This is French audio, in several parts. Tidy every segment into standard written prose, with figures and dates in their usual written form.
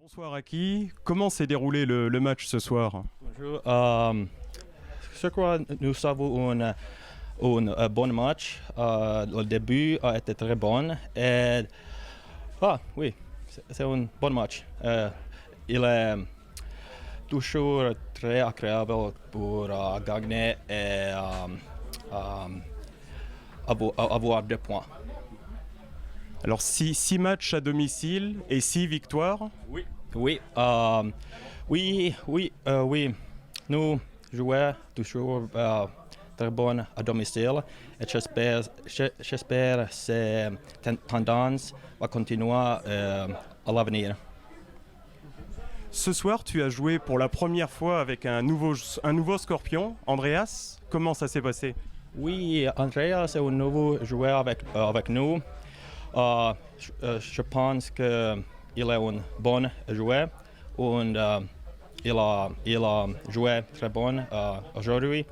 Bonsoir Aki, comment s'est déroulé le match ce soir? Bonjour. Je crois que nous avons un bon match. Le début a été très bon. Oui, c'est un bon match. Il est toujours très agréable pour gagner et avoir des points. Alors 6 matchs à domicile et 6 victoires. Oui. Oui. Nous jouons toujours très bon à domicile et j'espère que cette tendance va continuer à l'avenir. Ce soir, tu as joué pour la première fois avec un nouveau scorpion, Andreas. Comment ça s'est passé? Oui, Andreas est un nouveau joueur avec nous. Je pense qu'il est un bon joueur. Il a joué très bon aujourd'hui.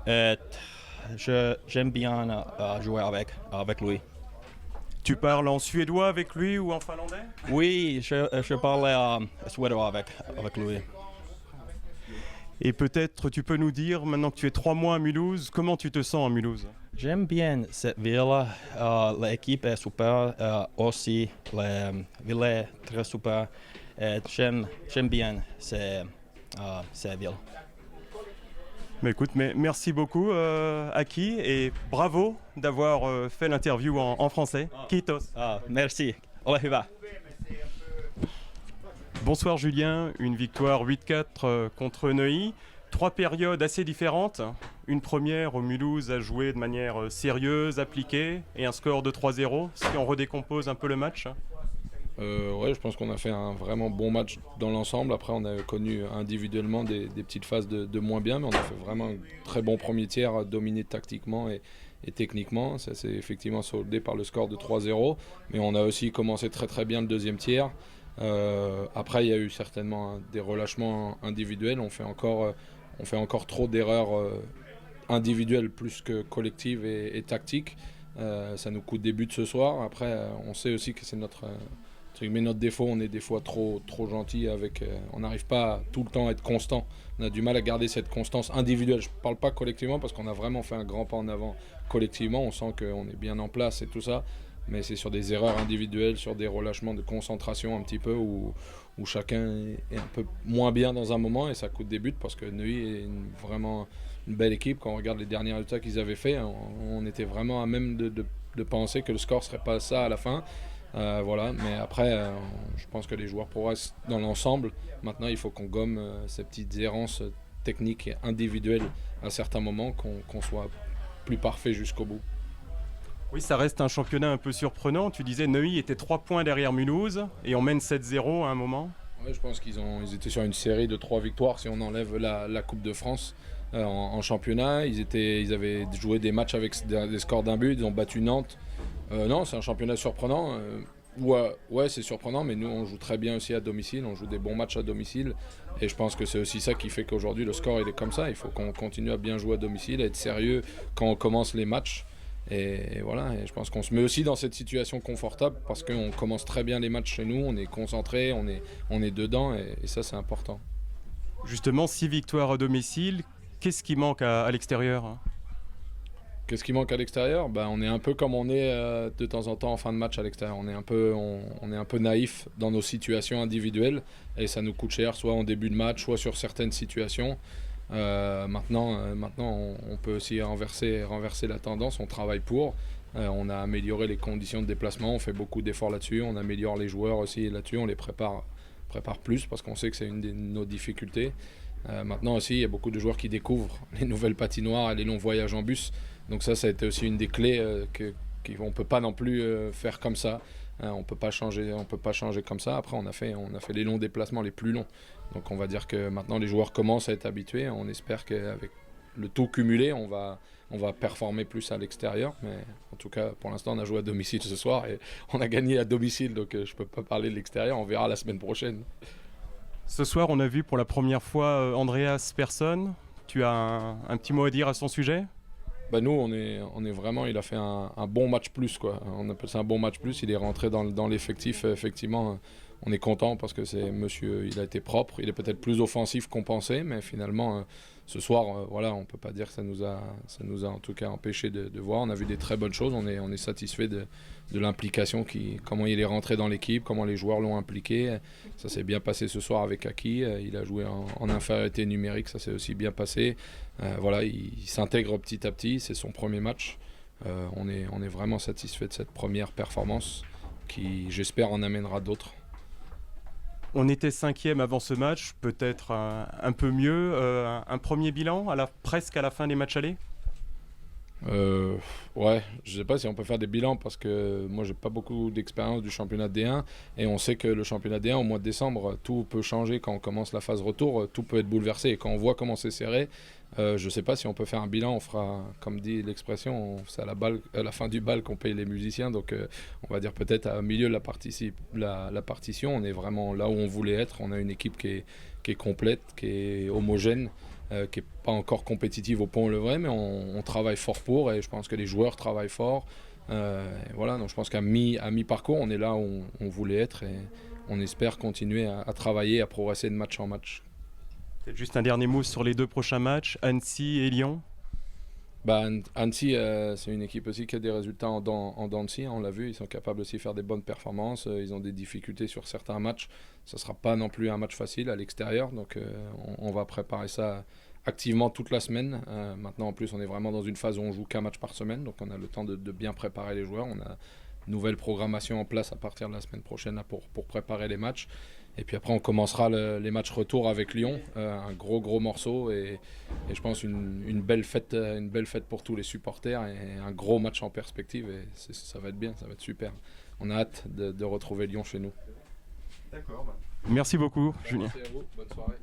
J'aime bien jouer avec lui. Tu parles en suédois avec lui ou en finlandais? Oui, je parle suédois avec lui. Et peut-être tu peux nous dire, maintenant que tu es 3 mois à Mulhouse, comment tu te sens à Mulhouse? J'aime bien cette ville. L'équipe est super aussi. La ville est très super. J'aime bien cette ville. Mais écoute, merci beaucoup Aki et bravo d'avoir fait l'interview en français. Kiitos. Merci. Ole hyvä. Bonsoir Julien, une victoire 8-4 contre Neuilly. 3 périodes assez différentes. Une première où Mulhouse a joué de manière sérieuse, appliquée, et un score de 3-0. Si on redécompose un peu le match. Ouais, je pense qu'on a fait un vraiment bon match dans l'ensemble. Après, on a connu individuellement des petites phases de moins bien, mais on a fait vraiment un très bon premier tiers, dominé tactiquement et techniquement. Ça s'est effectivement soldé par le score de 3-0, mais on a aussi commencé très très bien le deuxième tiers. Après, il y a eu certainement des relâchements individuels. On fait encore trop d'erreurs individuelles plus que collectives et tactiques. Ça nous coûte des buts ce soir. Après, on sait aussi que c'est notre défaut. On est des fois trop gentil avec. On n'arrive pas tout le temps à être constant. On a du mal à garder cette constance individuelle. Je ne parle pas collectivement parce qu'on a vraiment fait un grand pas en avant collectivement. On sent qu'on est bien en place et tout ça. Mais c'est sur des erreurs individuelles, sur des relâchements de concentration un petit peu où chacun est un peu moins bien dans un moment et ça coûte des buts parce que Neuilly est vraiment une belle équipe. Quand on regarde les derniers résultats qu'ils avaient fait, on était vraiment à même de penser que le score serait pas ça à la fin. Voilà, mais après, je pense que les joueurs progressent dans l'ensemble. Maintenant, il faut qu'on gomme ces petites errances techniques et individuelles à certains moments, qu'on soit plus parfait jusqu'au bout. Oui, ça reste un championnat un peu surprenant. Tu disais Neuilly était 3 points derrière Mulhouse et on mène 7-0 à un moment. Ouais, je pense qu'ils étaient sur une série de 3 victoires si on enlève la Coupe de France en championnat. Ils avaient joué des matchs avec des scores d'un but, ils ont battu Nantes. Non, c'est un championnat surprenant. Ouais, c'est surprenant, mais nous on joue très bien aussi à domicile, on joue des bons matchs à domicile et je pense que c'est aussi ça qui fait qu'aujourd'hui le score il est comme ça. Il faut qu'on continue à bien jouer à domicile, à être sérieux quand on commence les matchs. Et voilà, et je pense qu'on se met aussi dans cette situation confortable parce qu'on commence très bien les matchs chez nous, on est concentré, on est dedans et ça c'est important. Justement, 6 victoires à domicile, qu'est-ce qui manque à l'extérieur? Qu'est-ce qui manque à l'extérieur? On est un peu comme on est de temps en temps en fin de match à l'extérieur. On est un peu naïf dans nos situations individuelles et ça nous coûte cher, soit en début de match, soit sur certaines situations. Maintenant, on peut aussi renverser la tendance, on travaille pour. On a amélioré les conditions de déplacement, on fait beaucoup d'efforts là-dessus, on améliore les joueurs aussi là-dessus, on les prépare plus parce qu'on sait que c'est une de nos difficultés. Maintenant aussi, il y a beaucoup de joueurs qui découvrent les nouvelles patinoires et les longs voyages en bus. Donc ça a été aussi une des clés qu'on ne peut pas non plus faire comme ça. On peut pas changer comme ça. Après, on a fait les longs déplacements les plus longs. Donc on va dire que maintenant les joueurs commencent à être habitués. On espère qu'avec le tout cumulé, on va performer plus à l'extérieur. Mais en tout cas, pour l'instant, on a joué à domicile ce soir et on a gagné à domicile. Donc je peux pas parler de l'extérieur. On verra la semaine prochaine. Ce soir, on a vu pour la première fois Andreas Persson. Tu as un petit mot à dire à son sujet? Nous, on est vraiment, il a fait un bon match plus, quoi. On appelle ça un bon match plus. Il est rentré dans l'effectif effectivement on est content parce que monsieur, il a été propre, il est peut-être plus offensif qu'on pensait, mais finalement ce soir, voilà, on ne peut pas dire que ça nous a en tout cas empêché de voir. On a vu des très bonnes choses, on est satisfait de l'implication, comment il est rentré dans l'équipe, comment les joueurs l'ont impliqué. Ça s'est bien passé ce soir avec Aki, il a joué en infériorité numérique, ça s'est aussi bien passé. Voilà, il s'intègre petit à petit, c'est son premier match. On est vraiment satisfait de cette première performance qui, j'espère, en amènera d'autres. On était 5e avant ce match, peut-être un peu mieux. Un premier bilan presque à la fin des matchs allés? Ouais, je sais pas si on peut faire des bilans parce que moi j'ai pas beaucoup d'expérience du championnat D1 et on sait que le championnat D1 au mois de décembre tout peut changer quand on commence la phase retour, tout peut être bouleversé et quand on voit comment c'est serré, je sais pas si on peut faire un bilan, on fera comme dit l'expression, c'est à la fin du bal qu'on paye les musiciens, donc on va dire peut-être à milieu de la partition, on est vraiment là où on voulait être, on a une équipe qui est complète, qui est homogène. Qui n'est pas encore compétitive au Pont-le-Vrai, mais on travaille fort pour, et je pense que les joueurs travaillent fort. Voilà, donc je pense qu'à mi-parcours, on est là où on voulait être, et on espère continuer à travailler, à progresser de match en match. Peut-être juste un dernier mot sur les 2 prochains matchs, Annecy et Lyon. Annecy, c'est une équipe aussi qui a des résultats en dents de scie, on l'a vu, ils sont capables aussi de faire des bonnes performances, ils ont des difficultés sur certains matchs, ça ne sera pas non plus un match facile à l'extérieur, donc on va préparer ça activement toute la semaine. Maintenant en plus on est vraiment dans une phase où on joue qu'un match par semaine, donc on a le temps de bien préparer les joueurs, on a une nouvelle programmation en place à partir de la semaine prochaine là, pour préparer les matchs. Et puis après, on commencera les matchs retour avec Lyon, un gros morceau et je pense une belle fête pour tous les supporters et un gros match en perspective. Et ça va être bien, ça va être super. On a hâte de retrouver Lyon chez nous. D'accord. Merci beaucoup, Julien. Merci à vous, bonne soirée.